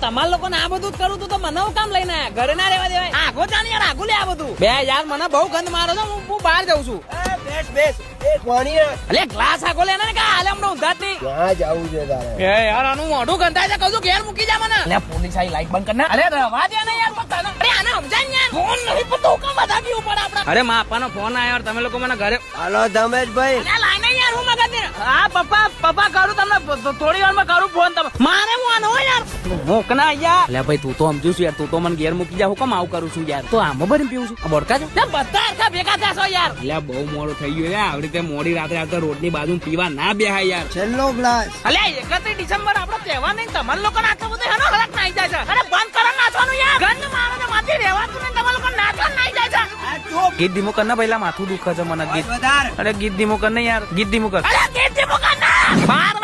તમારા લોકો આ બધું જ કરું તું તો મને હું કામ લઈને આયા? ઘરે ના રહેવા દેવાય. આગો જાને યાર, આગો લે આ બધું. બે યાર મને બહુ ગંધ મારો છો, હું બહાર જાઉં છું. અલે ગ્લાસ આગો લે ને કા હાલે હમણાં ઊંધાત નહીં. ક્યાં જાવું છે તારે? એ યાર આનું મોઢું ગંધાય છે, કહું છું ઘેર મૂકી જા મને. અલે પોલીસ આઈ લાઈટ બંધ કર ના. અરે રવા દે ને યાર મત. અરે આને સમજાય યાર. ફોન નહીં પતો કામ બધા બી ઉપર આપડા. અરે માં આપવાનો ફોન આયો યાર, તમે લોકો મને ઘરે. હાલો ધમેશભાઈ. અરે લાઈને યાર હું મગજ. હા પપ્પા કરું તમને થોડી વારમાં કરું ફોન. તમે મારે હું આનો યાર મોકના યાર. અલે ભાઈ તું તો સમજુ છું યાર, તું તો મને ઘેર મૂકી જા. હું કેમ આવું કરું છું યાર? તો આમાં ભરી પીવું છું આ બોડકા છે બધા હરખા ભેગા થયા છો યાર. એટલે બહુ મોડું થઈ ગયું યાર. આવડી રીતે મોડી રાત્રે આવતા રોડ ની બાજુ પીવા ના બેહાય યાર. છેલ્લો ગ્લાસ. અલે 31 ડિસેમ્બર આપણો તહેવાર નહીં, તમારા લોકો આટલો બધો હેનો હરખ નાઈ જાય છે. અરે બંધ કરો નાચવાનું યાર. ગંદ મારો ને માથે રહેવાતું ને તમારા લોકો નાચવાનું નાઈ જાય છે. ગીત ધીમો કર ના પહેલા, માથું દુખે છે મને. ગીત અરે ગીત ધીમો કર ને યાર, ગીત ધીમો કર. અરે ગીત ધીમો કર ના.